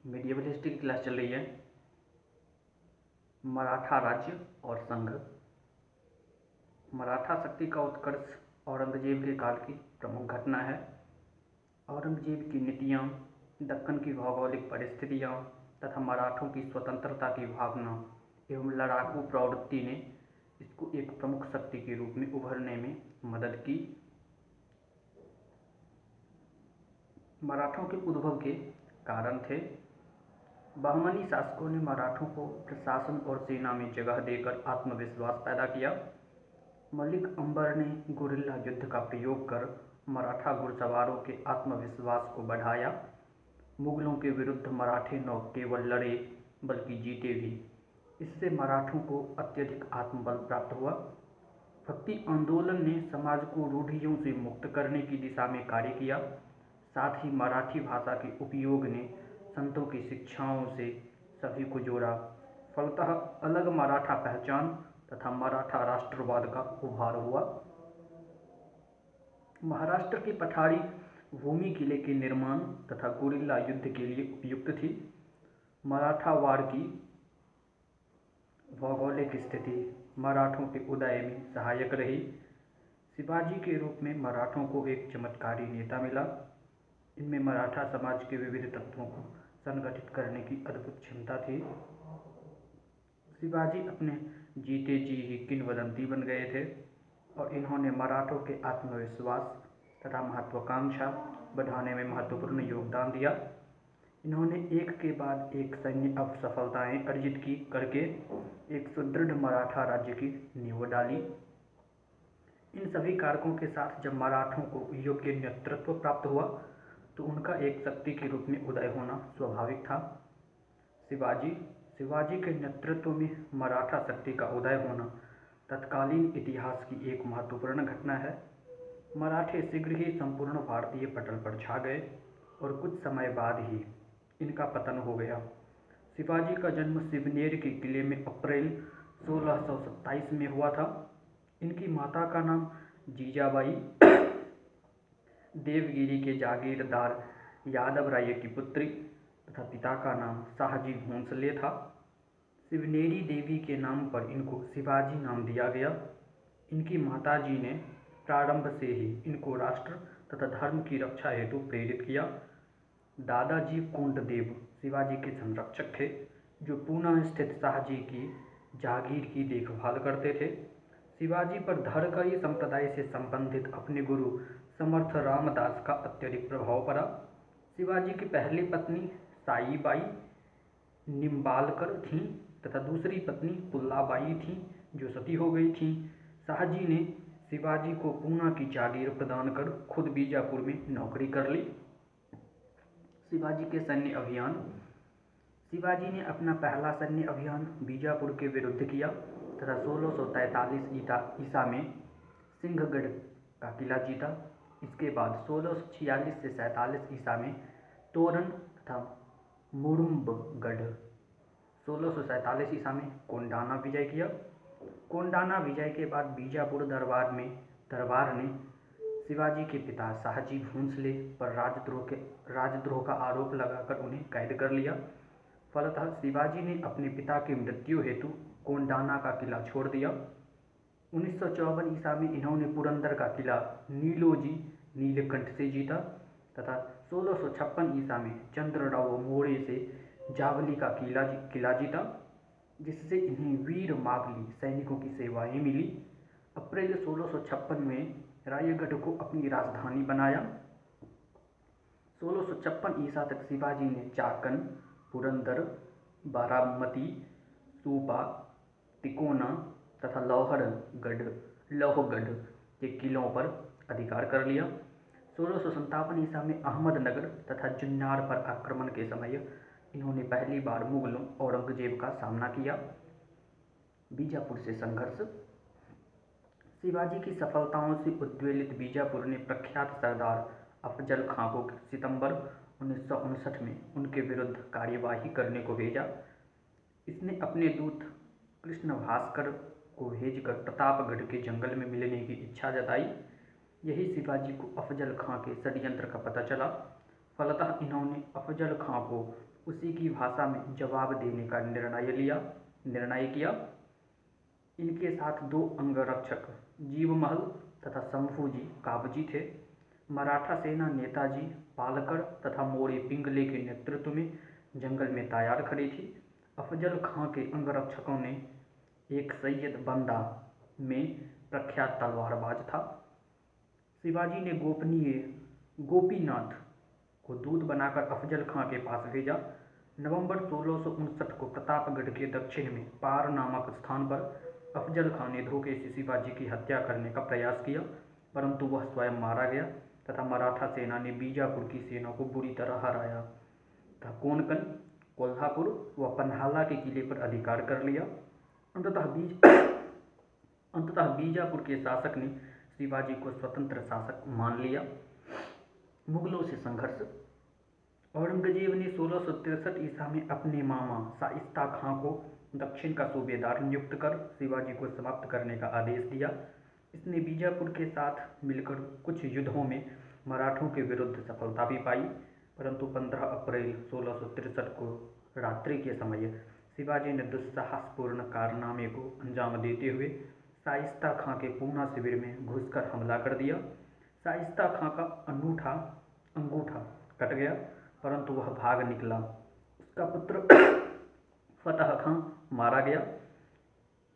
Medieval history की class चल रही है। मराठा राज्य और संघ। मराठा शक्ति का उत्कर्ष औरंगजेब के काल की प्रमुख घटना है। औरंगजेब की नीतियाँ, दक्कन की भौगोलिक परिस्थितियाँ तथा मराठों की स्वतंत्रता की भावना एवं लड़ाकू प्रवृत्ति ने इसको एक प्रमुख शक्ति के रूप में उभरने में मदद की। मराठों के उद्भव के कारण थे। बहमनी शासकों ने मराठों को प्रशासन और सेना में जगह देकर आत्मविश्वास पैदा किया। मलिक अंबर ने गुरिल्ला युद्ध का प्रयोग कर मराठा घुड़सवारों के आत्मविश्वास को बढ़ाया। मुगलों के विरुद्ध मराठे न केवल लड़े बल्कि जीते भी। इससे मराठों को अत्यधिक आत्मबल प्राप्त हुआ। भक्ति आंदोलन ने समाज को रूढ़ियों से मुक्त करने की दिशा में कार्य किया। साथ ही मराठी भाषा के उपयोग ने संतों की शिक्षाओं से सभी को जोड़ा। फलतः अलग मराठा पहचान तथा मराठा राष्ट्रवाद का उभार हुआ। महाराष्ट्र की पठारी भूमि किले के निर्माण तथा गुरिल्ला युद्ध के लिए उपयुक्त थी। मराठा वार की भौगोलिक स्थिति मराठों के उदय में सहायक रही। शिवाजी के रूप में मराठों को एक चमत्कारी नेता मिला। इनमें मराठा समाज के विविध तत्वों को संगठित करने की अद्भुत क्षमता थी। शिवाजी अपने जीते जी ही किंवदंती बन गए थे और इन्होंने मराठों के आत्मविश्वास तथा महत्वाकांक्षा बढ़ाने में महत्वपूर्ण योगदान दिया। इन्होंने एक के बाद एक सैन्य सफलताएं अर्जित की करके एक सुदृढ़ मराठा राज्य की नींव डाली। इन सभी कारकों के साथ जब मराठों को योग्य नेतृत्व प्राप्त हुआ तो उनका एक शक्ति के रूप में उदय होना स्वाभाविक था। शिवाजी के नेतृत्व में मराठा शक्ति का उदय होना तत्कालीन इतिहास की एक महत्वपूर्ण घटना है। मराठे शीघ्र ही संपूर्ण भारतीय पटल पर छा गए और कुछ समय बाद ही इनका पतन हो गया। शिवाजी का जन्म शिवनेर के किले में अप्रैल 1627 में हुआ था। इनकी माता का नाम जीजाबाई देवगिरी के जागीरदार यादव राय की पुत्री तथा पिता का नाम शाहजी भोंसले था। शिवनेरी देवी के नाम पर इनको शिवाजी नाम दिया गया। इनकी माताजी ने प्रारंभ से ही इनको राष्ट्र तथा धर्म की रक्षा हेतु प्रेरित किया। दादाजी कोंडदेव शिवाजी के संरक्षक थे, जो पूना स्थित शाहजी की जागीर की देखभाल करते थे। शिवाजी पर धरकरी संप्रदाय से संबंधित अपने गुरु समर्थ रामदास का अत्यधिक प्रभाव पड़ा। शिवाजी की पहली पत्नी साईबाई निम्बालकर थीं तथा दूसरी पत्नी पुल्लाबाई थीं, जो सती हो गई थीं। शाहजी ने शिवाजी को पूना की जागीर प्रदान कर खुद बीजापुर में नौकरी कर ली। शिवाजी के सैन्य अभियान। शिवाजी ने अपना पहला सैन्य अभियान बीजापुर के विरुद्ध किया तथा 1643 ईसा में सिंहगढ़ का किला जीता। इसके बाद 1646 से 47 ईसा में तोरण तथा मुरुम्बगढ़। 1647 ईसा में कोंडाना विजय किया। कोंडाना विजय के बाद बीजापुर दरबार ने शिवाजी के पिता शाहजी भोंसले पर राजद्रोह का आरोप लगाकर उन्हें कैद कर लिया। फलतः शिवाजी ने अपने पिता की मृत्यु हेतु कोंडाना का किला छोड़ दिया। 1954 ईसा में इन्होंने पुरंदर का किला नीलोजी नीलकंठ से जीता तथा 1656 ईसा में चंद्रराव मोड़े से जावली का किला जीता, जिससे इन्हें वीर मावली सैनिकों की सेवाएं मिली। अप्रैल 1656 में रायगढ़ को अपनी राजधानी बनाया। 1656 ईसा तक शिवाजी ने चाकन, पुरंदर, बारामती, सूपा, तिकोना तथा लोहगढ़ के किलों पर अधिकार कर लिया। 1657 ईसा में अहमदनगर तथा जुन्नार पर आक्रमण के समय इन्होंने पहली बार मुगलों औरंगजेब का सामना किया। बीजापुर से संघर्ष। शिवाजी की सफलताओं से उद्वेलित बीजापुर ने प्रख्यात सरदार अफजल खां को सितंबर 1959 में उनके विरुद्ध कार्यवाही करने को भेजा। इसने अपने दूत कृष्ण भास्कर को भेजकर प्रतापगढ़ के जंगल में मिलने की इच्छा जताई। यही शिवाजी को अफजल खां के षड्यंत्र का पता चला। फलतः इन्होंने अफजल खां को उसी की भाषा में जवाब देने का निर्णय किया। इनके साथ 2 अंगरक्षक जीवमल तथा शंभूजी काबजी थे। मराठा सेना नेताजी पालकर तथा मोरे पिंगले के नेतृत्व में जंगल में तैयार खड़ी थी। अफजल खां के अंगरक्षकों ने एक सैयद बंदा में प्रख्यात तलवारबाज था। शिवाजी ने गोपीनाथ को दूत बनाकर अफजल खां के पास भेजा। नवंबर 1659 को प्रतापगढ़ के दक्षिण में पार नामक स्थान पर अफजल खां ने धोखे से शिवाजी की हत्या करने का प्रयास किया, परंतु वह स्वयं मारा गया तथा मराठा सेना ने बीजापुर की सेना को बुरी तरह हराया तथा कोंकण, कोल्हापुर व पन्हाला के किले पर अधिकार कर लिया। अंततः बीजापुर के शासक ने शिवाजी को स्वतंत्र शासक मान लिया। मुगलों से संघर्ष। औरंगजेब ने 1663 ईसा में अपने मामा शाइस्ता खां को दक्षिण का सूबेदार नियुक्त कर शिवाजी को समाप्त करने का आदेश दिया। इसने बीजापुर के साथ मिलकर कुछ युद्धों में मराठों के विरुद्ध सफलता भी पाई, परंतु 15 अप्रैल 1663 को रात्रि के समय शिवाजी ने दुस्साहसपूर्ण कारनामे को अंजाम देते हुए शाइस्ता खां के पूना शिविर में घुसकर हमला कर दिया। शाइस्ता खां का अंगूठा कट गया, परंतु वह भाग निकला। उसका पुत्र फतह खां मारा गया।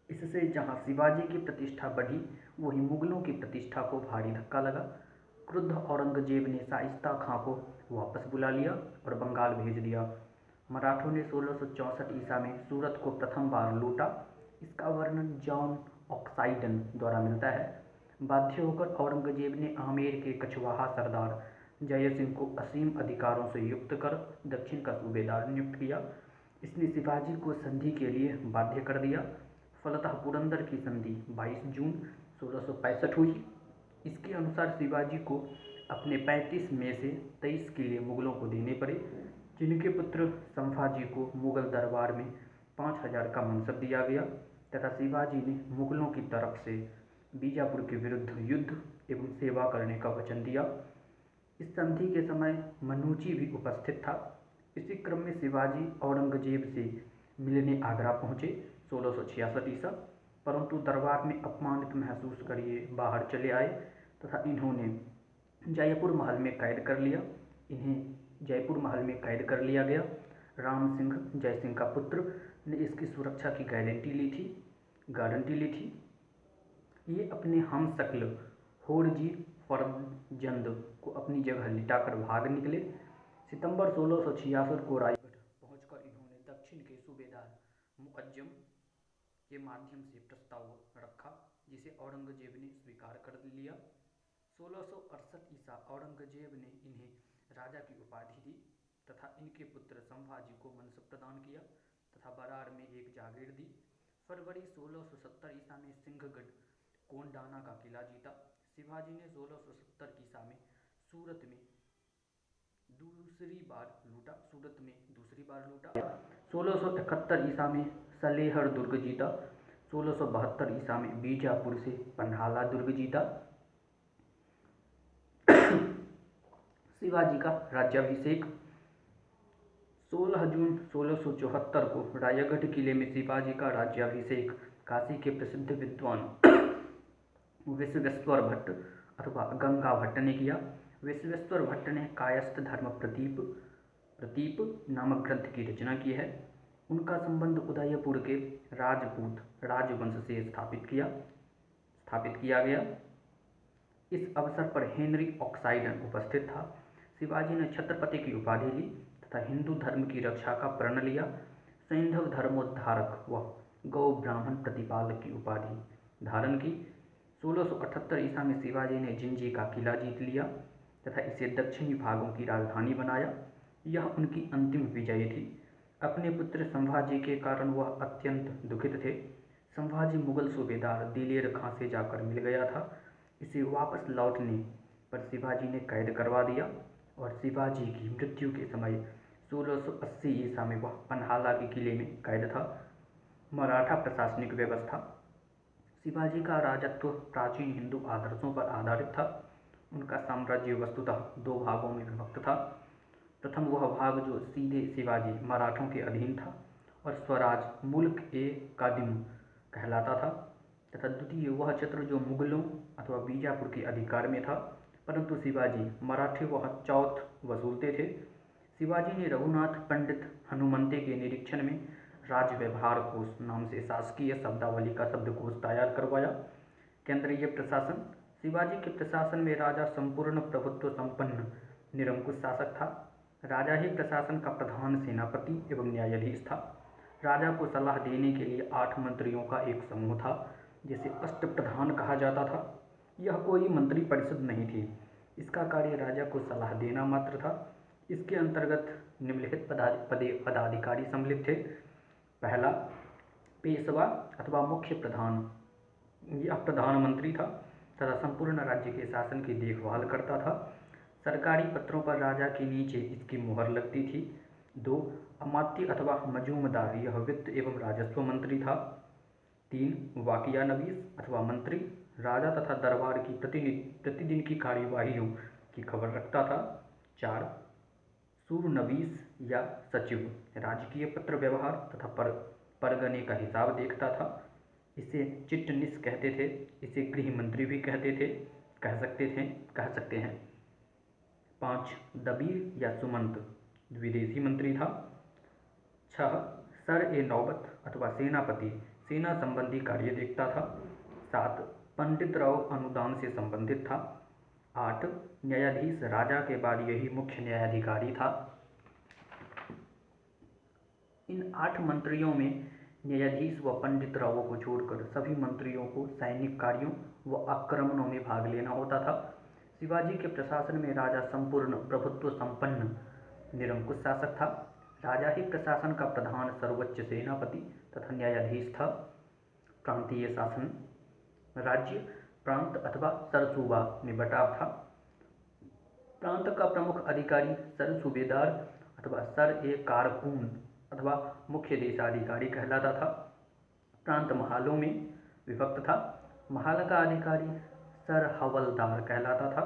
इससे जहां शिवाजी की प्रतिष्ठा बढ़ी, वहीं मुगलों की प्रतिष्ठा को भारी धक्का लगा। क्रुद्ध औरंगजेब ने शाइस्ता खां को वापस बुला लिया और बंगाल भेज दिया। मराठों ने 1664 ईसा में सूरत को प्रथम बार लूटा। इसका वर्णन जॉन ऑक्साइडन द्वारा मिलता है। बाध्य होकर औरंगजेब ने आमेर के कछवाहा सरदार जय सिंह को असीम अधिकारों से युक्त कर दक्षिण का सूबेदार नियुक्त किया। इसने शिवाजी को संधि के लिए बाध्य कर दिया। फलतः पुरंदर की संधि 22 जून 1665 हुई। इसके अनुसार शिवाजी को अपने 35 में से 23 किले मुगलों को देने पड़े, जिनके पुत्र संभाजी को मुगल दरबार में 5000 का मनसब दिया गया तथा शिवाजी ने मुगलों की तरफ से बीजापुर के विरुद्ध युद्ध एवं सेवा करने का वचन दिया। इस संधि के समय मनुची भी उपस्थित था। इसी क्रम में शिवाजी औरंगजेब से मिलने आगरा पहुँचे 1666 ईसा, परंतु दरबार में अपमानित महसूस कर ये बाहर चले आए तथा इन्होंने जयपुर महल में कैद कर लिया। इन्हें जयपुर महल में कैद कर लिया गया। राम सिंह जयसिंह का पुत्र ने इसकी सुरक्षा की गारंटी ली थी। ये अपने हमशक्ल होरजी फरजंद को अपनी जगह लिटाकर भाग निकले। सितंबर 1666 को रायगढ़ पहुंचकर इन्होंने दक्षिण के सूबेदार मुअज्जम के माध्यम से प्रस्ताव रखा, जिसे औरंगजेब ने स्वीकार कर लिया। 1668 ईसा औरंगजेब ने इन्हें राजा की उपाधि दी तथा इनके पुत्र संभाजी को मनसब प्रदान किया तथा बरार में एक जागीर दी। फरवरी 1670 ईसा में सिंहगढ़ कोंडाना का किला जीता। शिवाजी ने 1670 ईसा में सूरत में दूसरी बार लूटा। 1671 ईसा में सलेहर दुर्ग जीता। 1672 ईसा में बीजापुर से पन्हाला दुर्ग जीता। शिवाजी का राज्याभिषेक। 16 जून 1674 को रायगढ़ किले में शिवाजी का राज्याभिषेक काशी के प्रसिद्ध विद्वान विश्वेश्वर भट्ट अथवा गंगा भट्ट ने किया। विश्वेश्वर भट्ट ने कायस्थ धर्म प्रतीप नामक ग्रंथ की रचना की है। उनका संबंध उदयपुर के राजपूत राजवंश से स्थापित किया गया। इस अवसर पर हेनरी ऑक्साइडन उपस्थित था। शिवाजी ने छत्रपति की उपाधि ली तथा हिंदू धर्म की रक्षा का प्रण लिया। सैंधव धर्मोद्धारक व गौ ब्राह्मण प्रतिपालक की उपाधि धारण की। 1678 ईसा में शिवाजी ने जिंजी का किला जीत लिया तथा इसे दक्षिणी भागों की राजधानी बनाया। यह उनकी अंतिम विजय थी। अपने पुत्र संभाजी के कारण वह अत्यंत दुखित थे। संभाजी मुगल सूबेदार दिलेर खां से जाकर मिल गया था। इसे वापस लौटने पर शिवाजी ने कैद करवा दिया और शिवाजी की मृत्यु के समय 1680 ईसा में वह पन्हाला के किले में कैद था। मराठा प्रशासनिक व्यवस्था। शिवाजी का राजत्व प्राचीन हिंदू आदर्शों पर आधारित था। उनका साम्राज्य वस्तुतः 2 भागों में विभक्त था। प्रथम वह भाग जो सीधे शिवाजी मराठों के अधीन था और स्वराज मुल्क ए कादिम कहलाता था, तथा द्वितीय वह क्षेत्र जो मुगलों अथवा बीजापुर के अधिकार में था, परंतु शिवाजी मराठे वह चौथ वसूलते थे। शिवाजी ने रघुनाथ पंडित हनुमंते के निरीक्षण में राज व्यवहार कोश नाम से शासकीय शब्दावली का शब्दकोश तैयार करवाया। केंद्रीय प्रशासन। शिवाजी के प्रशासन में राजा संपूर्ण प्रभुत्व संपन्न निरंकुश शासक था। राजा ही प्रशासन का प्रधान सेनापति एवं न्यायाधीश था। राजा को सलाह देने के लिए 8 मंत्रियों का एक समूह था, जिसे अष्टप्रधान कहा जाता था। यह कोई मंत्री परिषद नहीं थी, इसका कार्य राजा को सलाह देना मात्र था। इसके अंतर्गत निम्नलिखित पदाधिकारी सम्मिलित थे। पहला, पेशवा अथवा मुख्य प्रधान, यह प्रधानमंत्री था तथा संपूर्ण राज्य के शासन की देखभाल करता था। सरकारी पत्रों पर राजा के नीचे इसकी मुहर लगती थी। 2, अमात्य अथवा मजूमदार, यह वित्त एवं राजस्व मंत्री था। 3, वाकिया नवीस अथवा मंत्री, राजा तथा दरबार की प्रतिदिन की कार्यवाहियों की खबर रखता था। 4, सूरनवीस या सचिव, राजकीय पत्र व्यवहार तथा परगने का हिसाब देखता था। इसे चिटनिस कहते थे। इसे गृह मंत्री भी कह सकते हैं। 5, दबीर या सुमंत, विदेशी मंत्री था। 6, सर ए नौबत अथवा सेनापति, सेना संबंधी कार्य देखता था। 7, पंडित राव अनुदान से संबंधित था। 8, न्यायाधीश, राजा के बाद यही मुख्य न्यायाधिकारी था। इन 8 मंत्रियों में न्यायाधीश व पंडित रावों को छोड़कर सभी मंत्रियों को सैनिक कार्यों व आक्रमणों में भाग लेना होता था। शिवाजी के प्रशासन में राजा संपूर्ण प्रभुत्व संपन्न निरंकुश शासक था। राजा ही प्रशासन का प्रधान सर्वोच्च सेनापति तथा न्यायाधीश था। प्रांतीय शासन। राज्य प्रांत अथवा सरसूबा में बटाव था। प्रांत का प्रमुख अधिकारी सरसूबेदार अथवा सर ए कारकून अथवा मुख्य देशाधिकारी कहलाता था। प्रांत महालों में विभक्त था। महाल का अधिकारी सर हवलदार कहलाता था।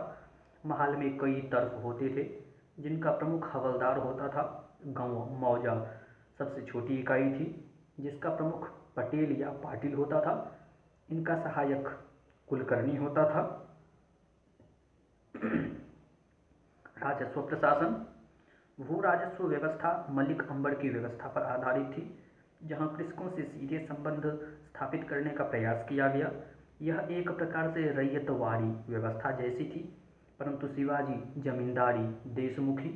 महाल में कई तरफ होते थे, जिनका प्रमुख हवलदार होता था। गांव मौजा सबसे छोटी इकाई थी, जिसका प्रमुख पटेल या पाटिल होता था। इनका सहायक कुलकर्णी होता था। राजस्व प्रशासन। भू राजस्व व्यवस्था मलिक अंबर की व्यवस्था पर आधारित थी, जहां कृषकों से सीधे संबंध स्थापित करने का प्रयास किया गया। यह एक प्रकार से रैयतवाड़ी व्यवस्था जैसी थी, परंतु शिवाजी जमींदारी देशमुखी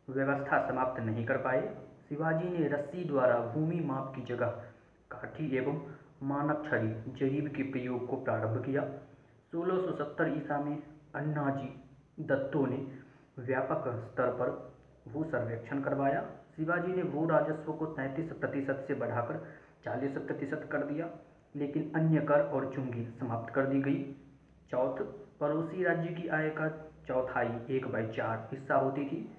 व्यवस्था समाप्त नहीं कर पाए। शिवाजी ने रस्सी द्वारा भूमि माप की जगह काठी एवं मानक छड़ी जरीब के प्रयोग को प्रारंभ किया। 1670 ईसा में अन्नाजी दत्तो ने व्यापक स्तर पर भू सर्वेक्षण करवाया। शिवाजी ने भू राजस्व को 33% से बढ़ाकर 40% कर दिया, लेकिन अन्य कर और चुंगी समाप्त कर दी गई। चौथ, पड़ोसी राज्य की आय का चौथाई 1/4 हिस्सा होती थी।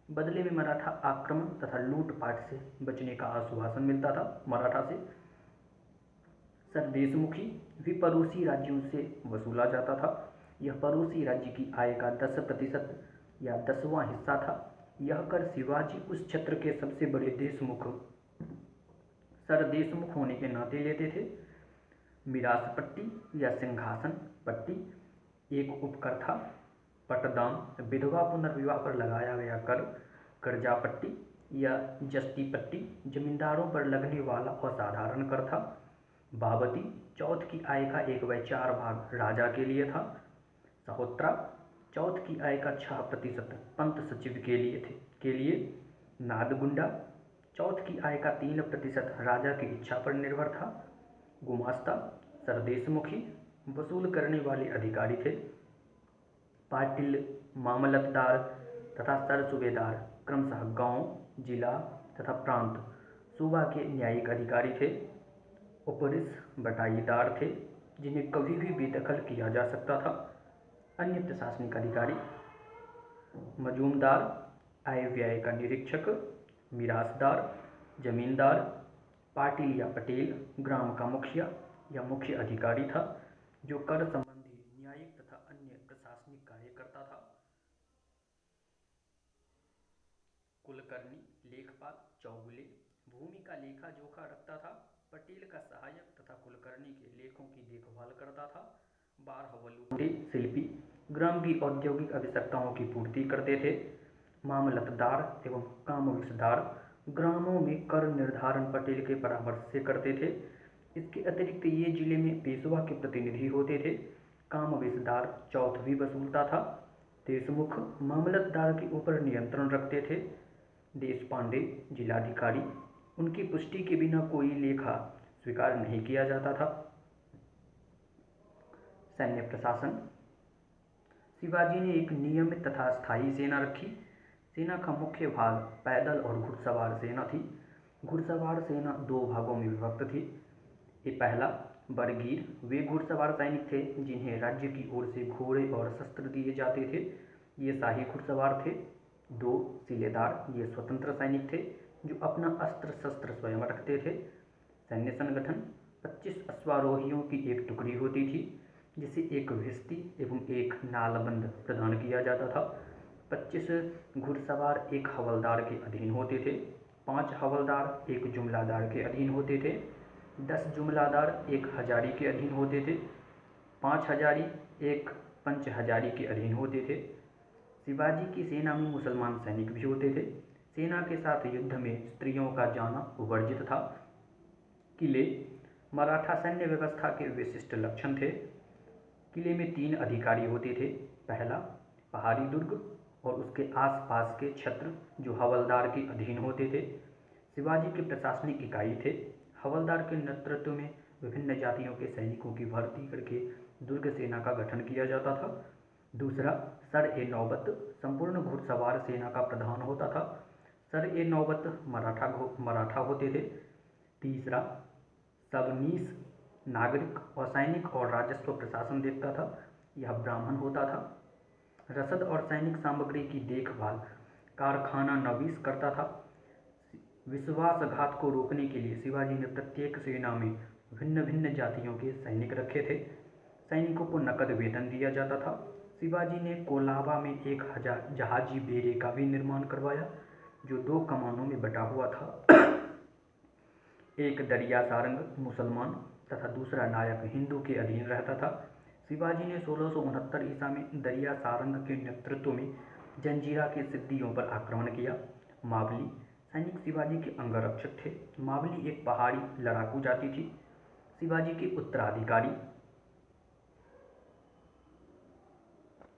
बदले में मराठा आक्रमण तथा लूटपाट से बचने का आश्वासन मिलता था मराठा से। सरदेशमुखी भी पड़ोसी राज्यों से वसूला जाता था। यह पड़ोसी राज्य की आय का 10% या 10वां हिस्सा था। यह कर शिवाजी उस क्षेत्र के सबसे बड़े देशमुख सरदेशमुख होने के नाते लेते थे। मिरास पट्टी या सिंहासन पट्टी एक उपकर था। पटदान, विधवा पुनर्विवाह पर लगाया गया कर। कर्जा पट्टी या जस्ती पट्टी, जमींदारों पर लगने वाला असाधारण कर था। बाबती, चौथ की आय का 1/4 भाग राजा के लिए था। सहोत्रा, चौथ की आय का 6% पंत सचिव के लिए। नादगुंडा, चौथ की आय का 3% राजा की इच्छा पर निर्भर था। गुमास्ता, सरदेशमुखी वसूल करने वाले अधिकारी थे। पाटिल, मामलतदार तथा सरसूबेदार क्रमशः गांव, जिला तथा प्रांत सूबा के न्यायिक अधिकारी थे। उपरिस बटाईदार थे, जिन्हें कभी भी बेदखल किया जा सकता था। अन्य प्रशासनिक अधिकारी। मजूमदार, आय व्यय का निरीक्षक। मिरासदार, जमींदार। पाटिल या पटेल, ग्राम का मुखिया या मुख्य अधिकारी था, जो कर संबंधी न्यायिक तथा अन्य प्रशासनिक कार्य करता था। कुलकर्णी लेखपाल चौगुले भूमि का लेखा जोखा रखता था। पटेल का सहायक तथा कुलकर्णी के लेखों की देखभाल करता था। 12 वलूटे शिल्पी ग्राम की औद्योगिक आवश्यकताओं की पूर्ति करते थे। मामलतदार एवं कामविसदार ग्रामों में कर निर्धारण पटेल के परामर्श से करते थे। इसके अतिरिक्त ये जिले में पेशवा के प्रतिनिधि होते थे। कामविसदार चौथवी वसूलता था। देशमुख मामलतदार के ऊपर नियंत्रण रखते थे। देशपांडे जिलाधिकारी, उनकी पुष्टि के बिना कोई लेखा स्वीकार नहीं किया जाता था। सैन्य प्रशासन। शिवाजी ने एक नियमित तथा स्थायी सेना रखी। सेना का मुख्य भाग पैदल और घुड़सवार सेना थी। घुड़सवार सेना 2 भागों में विभक्त थी। ये पहला बरगीर, वे घुड़सवार सैनिक थे जिन्हें राज्य की ओर से घोड़े और शस्त्र दिए जाते थे। ये शाही घुड़सवार थे। 2 सिलेदार, ये स्वतंत्र सैनिक थे जो अपना अस्त्र शस्त्र स्वयं रखते थे। सैन्य संगठन। 25 अश्वारोहियों की एक टुकड़ी होती थी जिसे एक भिस्ती एवं एक नालबंद प्रदान किया जाता था। 25 घुड़सवार एक हवलदार के अधीन होते थे। 5 हवलदार एक जुमलादार के अधीन होते थे। 10 जुमलादार एक हजारी के अधीन होते थे। 5 हजारी एक पंच हजारी के अधीन होते थे। शिवाजी की सेना में मुसलमान सैनिक भी होते थे। सेना के साथ युद्ध में स्त्रियों का जाना वर्जित था। किले मराठा सैन्य व्यवस्था के विशिष्ट लक्षण थे। किले में 3 अधिकारी होते थे। पहला पहाड़ी दुर्ग और उसके आसपास के क्षेत्र जो हवलदार के अधीन होते थे। शिवाजी के प्रशासनिक इकाई थे। हवलदार के नेतृत्व में विभिन्न जातियों के सैनिकों की भर्ती करके दुर्ग सेना का गठन किया जाता था। दूसरा सर-ए-नौबत संपूर्ण घुड़सवार सेना का प्रधान होता था। सर-ए-नौबत मराठा होते थे। तीसरा सबनीस नागरिक और सैनिक और राजस्व प्रशासन देखता था, यह ब्राह्मण होता था। रसद और सैनिक सामग्री की देखभाल कारखाना नवीस करता था। विश्वासघात को रोकने के लिए शिवाजी ने प्रत्येक सेना में भिन्न भिन्न जातियों के सैनिक रखे थे। सैनिकों को नकद वेतन दिया जाता था। शिवाजी ने कोलाबा में एक जहाजी बेड़े का भी निर्माण करवाया जो 2 कमानों में बटा हुआ था। एक दरिया सारंग मुसलमान तथा दूसरा नायक हिंदू के अधीन रहता था। शिवाजी ने 1669 ईसा में दरिया सारंग के नेतृत्व में जंजीरा के सिद्दियों पर आक्रमण किया। मावली सैनिक शिवाजी के अंगरक्षक थे। मावली एक पहाड़ी लड़ाकू जाति थी। शिवाजी के उत्तराधिकारी